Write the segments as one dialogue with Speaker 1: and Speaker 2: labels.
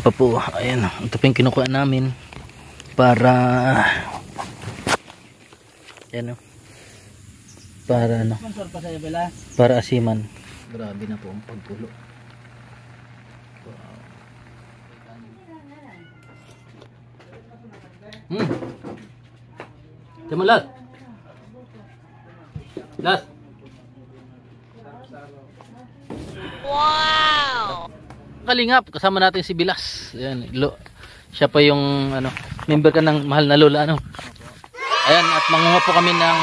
Speaker 1: pa po. Ayan, ito po yung kinukuha namin para ayan, para ano, para asiman. Grabe na po ang pagkulo. Tama lahat. Last. Wow! Kalingap, kasama natin si Bilas. Ayan, siya pa yung ano, member ka ng mahal na lola ano. Ayan, at mangunga po kami ng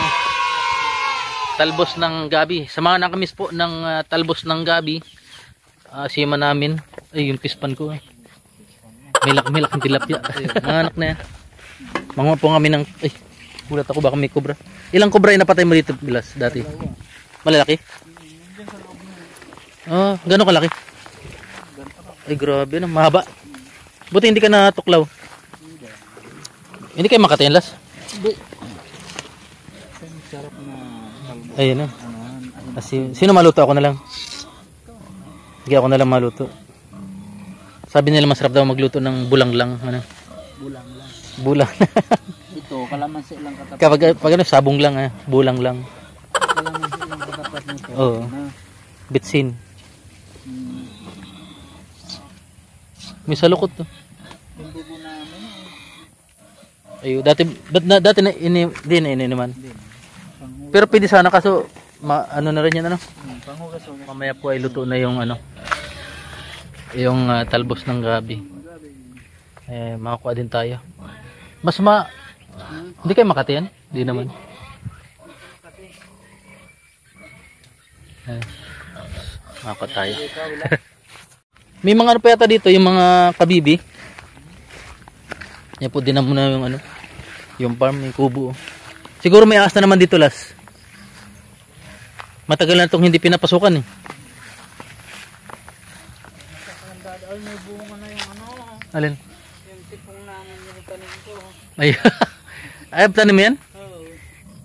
Speaker 1: talbos ng gabi. Sa mga nakamiss po ng talbos ng gabi, sima namin. Ay, yung pispan ko. Milak ng tilapia. Mga anak na yan. Mangunga po kami ng, ay, gulat ako baka may kubra. Ilang kubra yung napatay mo dito, Bilas, dati? Malalaki? Oh, gano'ng kalaki? Ay, grabe na, mahaba. Buti hindi ka natuklaw. Hindi kayo makatayin, Las?
Speaker 2: Sarap na.
Speaker 1: Ayun na. Sino maluto? Ako na lang. Hindi ako na lang maluto. Sabi nila masarap daw magluto ng bulang lang. Ano?
Speaker 2: Bulang lang.
Speaker 1: Bulang.
Speaker 2: Ito, kalamansi lang katapat.
Speaker 1: Pag ano, sabong lang, bulang lang.
Speaker 2: Kalamansi lang katapat nito.
Speaker 1: Oo. Bitsin. May salukot to.
Speaker 2: Yung bubo namin.
Speaker 1: Ayo, dati na ini naman. Pero pwede sana kaso ano na rin yan ano.
Speaker 2: Panghugas.
Speaker 1: Mamaya po ay luto na yung ano. Yung talbos ng gabi. Makakuha din tayo. Hindi kayo Makati yan? Hindi naman. Makakuha tayo. May mga ano pa yata dito, yung mga kabibi. Yan po, dinamo na yung ano, yung farm, yung kubo. Siguro may ahas na naman dito, Las. Matagal na itong hindi pinapasukan eh.
Speaker 2: May bunga na yung ano.
Speaker 1: Alin?
Speaker 2: Yung tipong namin yung tanim ko.
Speaker 1: Ay, ay, tanim yan?
Speaker 2: Oo.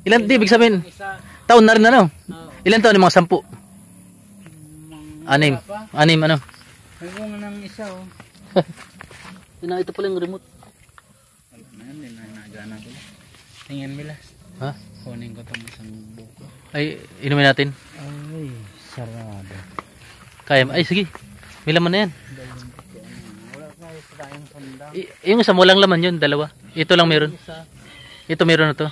Speaker 1: Ilan, di, ibig sabihin,
Speaker 2: Isa.
Speaker 1: taon na rin ano?
Speaker 2: Oo.
Speaker 1: Ilan taon yung mga 10? Anim. Anim, ano?
Speaker 2: May bunga ng isa oh.
Speaker 1: Ito pala yung remote.
Speaker 2: Wala na yan, nagana ko. Tingin Bilas.
Speaker 1: Ha?
Speaker 2: Kunin ko itong isang buko.
Speaker 1: Ay, inumin natin.
Speaker 2: Ay, sarado.
Speaker 1: Kaya, ay sige. May laman na yan.
Speaker 2: Wala tayo sa tayong sandang.
Speaker 1: Yung isa, walang laman yun, dalawa. Ito lang meron.
Speaker 2: Isa.
Speaker 1: Ito meron na to.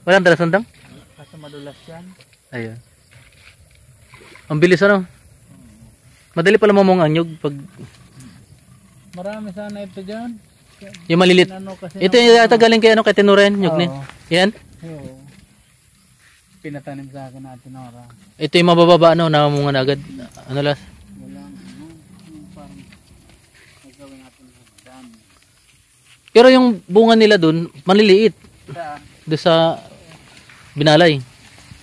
Speaker 1: Walang dala sandang?
Speaker 2: Kaso madulas yan.
Speaker 1: Ayun. Ang bilis ano? Madali pala mamunga ang nyug pag
Speaker 2: Marami sana ito dyan.
Speaker 1: yung malilit.
Speaker 2: Ano kasi
Speaker 1: Ito yung yata galing kay ano kay Tinuren, nyug ni.
Speaker 2: Oo.
Speaker 1: Yan.
Speaker 2: Oo. Pinatanim sa akin natin ora.
Speaker 1: Ito yung mabababa ano, namunga na agad. Ano Las?
Speaker 2: Walang ano, yung parang nagawin natin sa dam.
Speaker 1: Pero yung bunga nila dun, maliliit.
Speaker 2: Saan?
Speaker 1: Doon sa Binalay.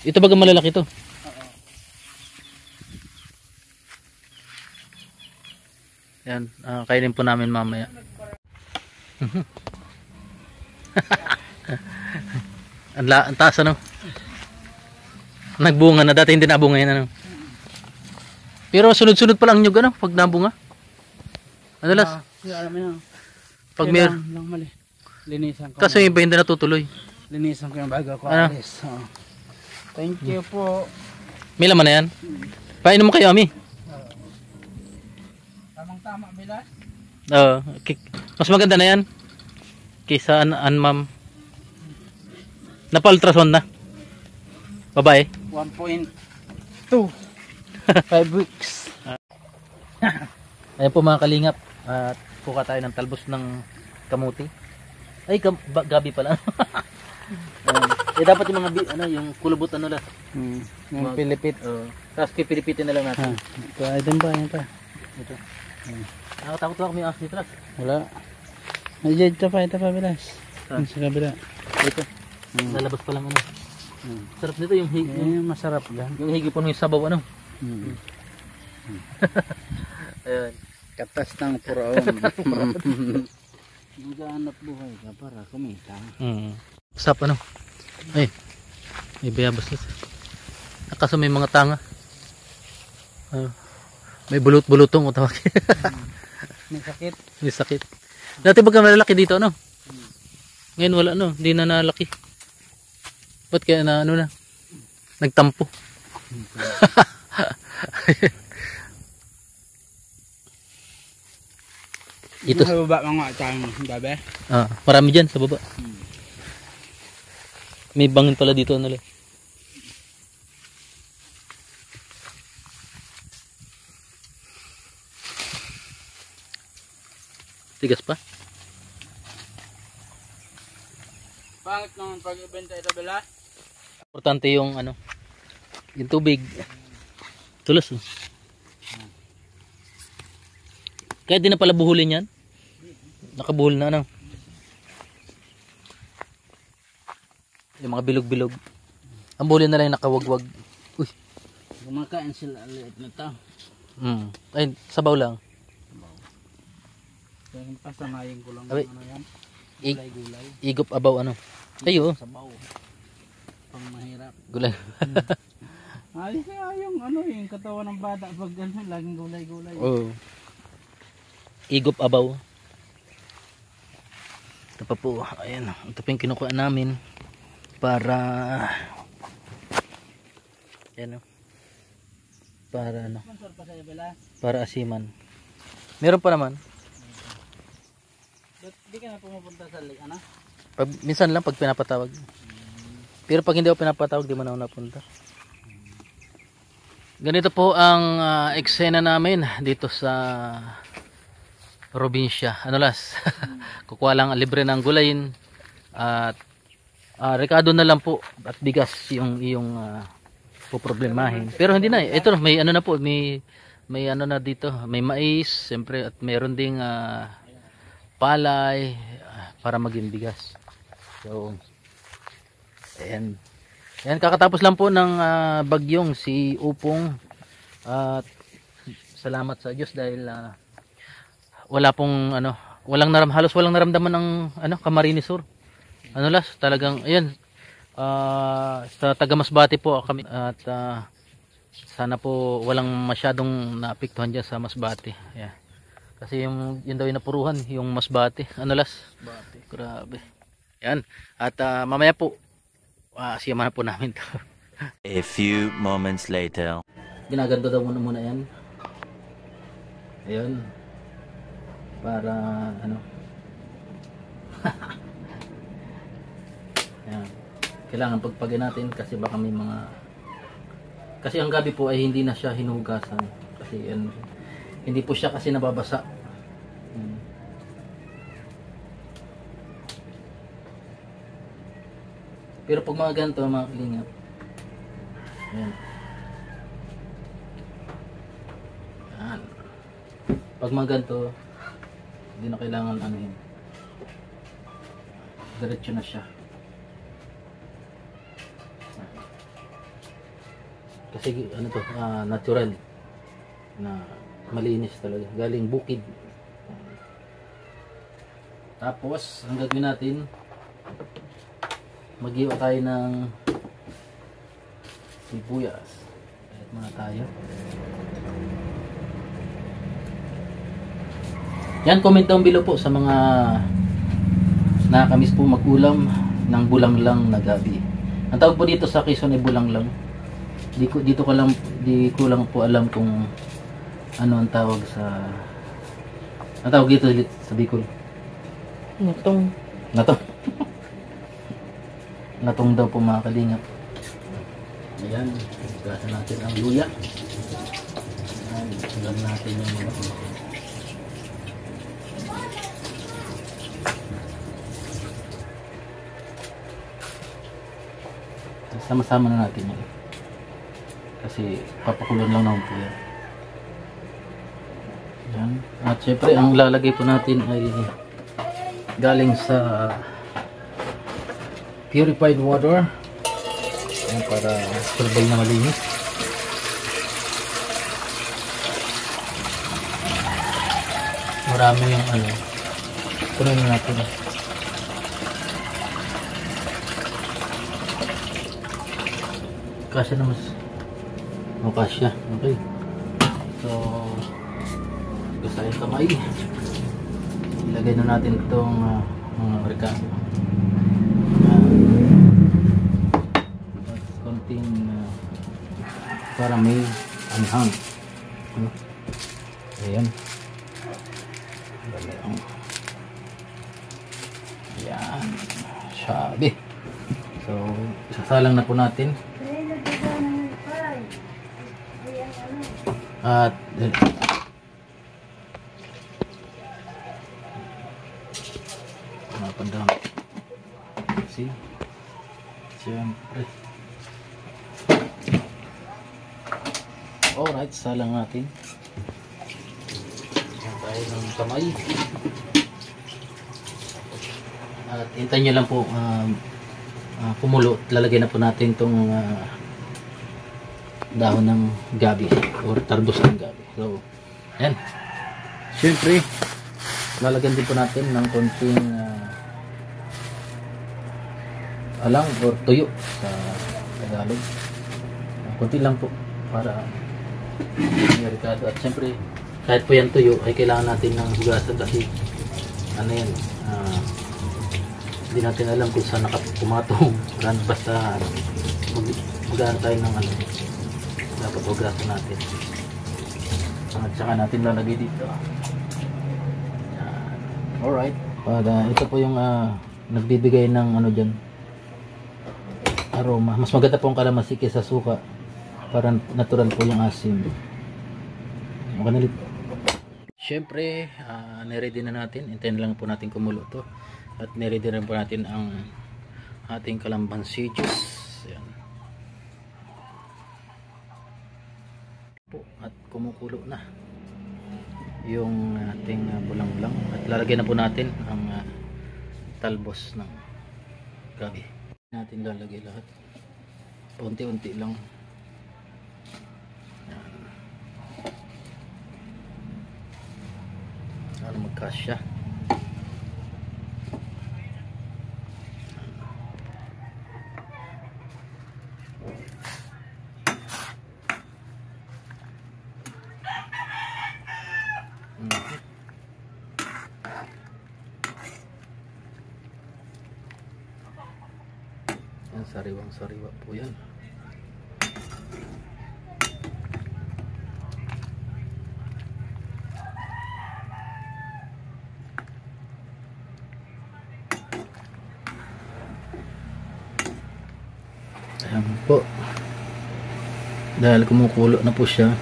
Speaker 1: Ito baga malalaki to.
Speaker 2: Oo.
Speaker 1: Yan, kainin po namin mamaya. Ang taas ano. Nagbunga na, dati hindi nabunga yan ano. Pero sunod-sunod pa lang nyug ano pag nabunga. Ano Las?
Speaker 2: Alam mo na.
Speaker 1: Pag may
Speaker 2: lang mali. Linisan ko.
Speaker 1: kaso yung iba hindi natutuloy.
Speaker 2: Linisan ko yung bago ko
Speaker 1: Ano?
Speaker 2: alis. Oo. Thank you po.
Speaker 1: May laman na yan. Painom mo kayo, Ami.
Speaker 2: Tamang-tama, Bilas.
Speaker 1: Oo. Mas maganda na yan. Kaysa ma'am. Napa-ultrasound na. Babae.
Speaker 2: 1.2 5 weeks.
Speaker 1: Ayan po mga kalingap. At kuha tayo ng talbos ng kamuti. Ay, gabi pala. Dapat yung mga yung kulubot ano lang.
Speaker 2: Yung Pilipit.
Speaker 1: Tapos pipilipitin na lang natin.
Speaker 2: Ito, ay din ba? Yan pa.
Speaker 1: Ito. Takot ako may ahas dito lang.
Speaker 2: Wala. Ay, ito pa, Bilas. Yung sa kabila.
Speaker 1: Ito. Lalabas pa lang ano. Sarap nito yung
Speaker 2: Masarap yan.
Speaker 1: yung higi po ng sabaw ano. Ayun.
Speaker 2: Katas ng puraon. Maghanap buhay ka para kumita.
Speaker 1: Sarap ano. Ay. May bayabas na. Kaso may mga tanga. May bulutong o tawag.
Speaker 2: May sakit.
Speaker 1: May sakit. Dati baga malalaki dito, ano? Ngayon wala, ano? Hindi na nalaki. Ba't kaya na, ano na? Nagtampo. Ito.
Speaker 2: Sa baba mga tayong babe.
Speaker 1: Marami dyan sa baba. May bangin pala dito, ano lang. Tigas pa?
Speaker 2: Pangit naman pag-ibenta ito bala.
Speaker 1: Importante yung ano, yung tubig. Tulos, oh. Kaya di na pala buhulin yan. Nakabuhol na, ano. Yung mga bilog-bilog. Ang buhulin na lang yung nakawagwag. Uy.
Speaker 2: Kumakain sila ulit na ito.
Speaker 1: Ay, sabaw lang.
Speaker 2: Kaya pasamayin ko lang
Speaker 1: Abay.
Speaker 2: ano yan.
Speaker 1: I-
Speaker 2: Gulay-gulay.
Speaker 1: Igop abaw, ano. Ayo,
Speaker 2: Sabaw. Pang mahirap.
Speaker 1: gulay.
Speaker 2: Ayos nga yung ano yung katawan ng bata pag ano, laging gulay-gulay.
Speaker 1: Oo. Igop abaw. Ito pa po, ayan, ito pa yung kinukuha namin para ayan, para ano,
Speaker 2: Sponsor pa sa'yo bala.
Speaker 1: para asiman. Meron pa naman.
Speaker 2: Di ka na pumupunta sa ano?
Speaker 1: Minsan lang pag pinapatawag. Pero pag hindi ako pinapatawag, di man ako napunta. Ganito po ang eksena namin dito sa probinsya. Ano las? Kukuha lang libre ng gulayin at rekado na lang po at bigas yung poproblemahin. Pero hindi na. Ito may ano na po, may ano na dito, may mais, siyempre at meron ding palay para maging bigas. So ayan. Ayan, kakatapos lang po ng bagyong si Upong at salamat sa Diyos dahil wala pong ano, halos walang naramdaman ng ano, Camarines Sur. Ano las, talagang ayan, sa taga Masbate po kami at sana po walang masyadong naapektuhan diyan sa Masbate. Ayan. Kasi yun daw yung napuruhan, yung Masbate. Ano las?
Speaker 2: Bate.
Speaker 1: Grabe. Ayan. At mamaya po siyamahan po namin to.
Speaker 3: A few moments later.
Speaker 1: Ginaganda daw muna yan. Ayun. Para ano. Ayan. Kailangan pagpagin natin kasi baka may mga kasi ang gabi po ay hindi na siya hinugasan kasi hindi po siya kasi nababasa. Pero pag mga ganito mga kalingap, ayan. Ayan. Pag mga ganito, hindi na kailangan ano yun. Diretso na siya. Kasi ano to, natural na malinis talaga. Galing bukid. Tapos, ang gagawin natin, mag-iwa tayo ng sibuyas. Ayan muna tayo. Yan, comment down below po sa mga nakakamiss po mag-ulam ng bulanglang na gabi. Ang tawag po dito sa Quezon ay bulanglang. Di ko lang po alam kung ano ang tawag dito sa Bicol.
Speaker 2: Natong.
Speaker 1: Natong daw po mga kalingap. Ayan, gasa natin ang luya. Ayan, sulam natin yung mga sama-sama na natin yan. Kasi papakulon lang naman po yan. Ayan. At syempre ang lalagay po natin ay galing sa purified water. Ayan, para turbay na malinis. Marami yung ano. Punin na natin. Kasya na mas. O kasya. Okay. So, gusto yung kamay. Lagay na natin itong mga rekado. Konting para may anghang. Ayan. Ayan. Sabi. So, isasalang na po natin. At napandang. See? Siyempre. Alright, salang natin. Ayan tayo ng kamay. At hintayin nyo lang po kumulo. Lalagay na po natin itong dahon ng gabi or talbos ng gabi. So, ayan. Siyempre, lalagyan din po natin ng konting alang or tuyo sa Tagalog. Konti lang po para merikado. At siyempre, kahit po yan tuyo ay kailangan natin ng hugasan kasi ano yan, hindi natin alam kung saan nakapumatong. Basta hugasan tayo ng ano, dapat hugasan natin. At saka natin lalagay dito. Alright, ito po yung nagbibigay ng ano dyan, aroma. Mas maganda po ang kalamansi kaysa suka para natural po yung asim. Maganalit. Siyempre, niready na natin. Hintayin lang po natin kumulo to. At niready na po natin ang ating kalamansi juice. Ayan. At kumukulo na yung ating bulang-bulang. At lalagyan na po natin ang talbos ng gabi. Natin lalagay lahat. Unti-unti lang. Ayan. Para magkasya. Yan, sariwang-sariwa po yan. Ayan po. Dahil kumukulo na po siya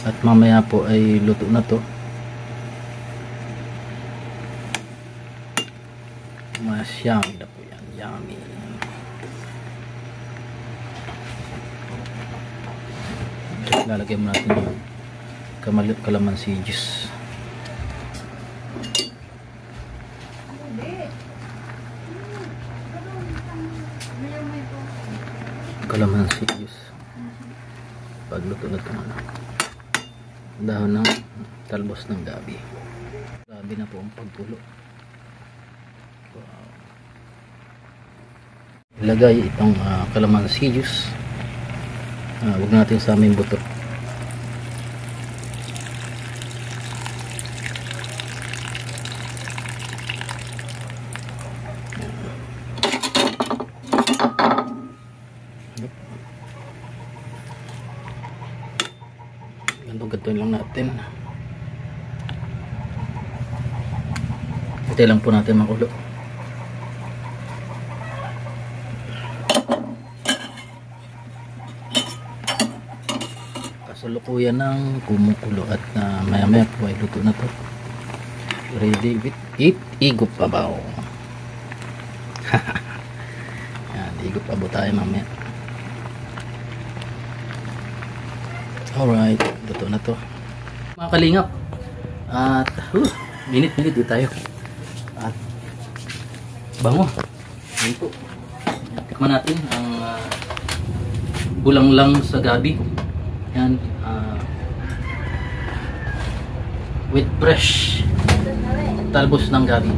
Speaker 1: at mamaya po ay luto na to. Mas yummy na po yan. Yummy. Lalagyan mo natin yung kalamansi juice. Kalamansi juice. Pagluto na ito, dahon ng talbos ng gabi. Gabi na po ang pagkulo. Wow. Ilagay itong kalamansi juice. Huwag natin sa aming buto. Ganito lang natin. Ito lang po natin makulo. Kasalukuyan ng kumukulo at maya maya po ay luto na to. Ready with igop pabaw. Yan, igop pabaw tayo mamaya. Alright, luto na to mga kalingap. At minute-minute din tayo. At bango. Yan po. Tikman natin ang bulang-lang sa gabi. Yan, with fresh talbos ng gabi.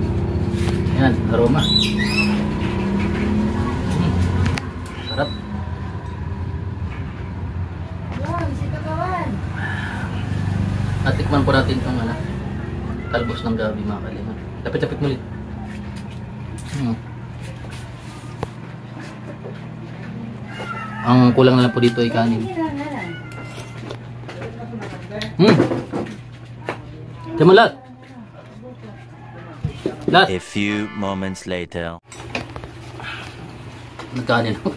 Speaker 1: Yan, aroma. Sarap. At tikman po natin itong talbos ng gabi mga kalingap. Lapit-lapit mo ulit. Ang kulang na lang po dito ay kanin. Tama lahat. Lahat.
Speaker 3: A few moments later.
Speaker 1: Nagkanin ako.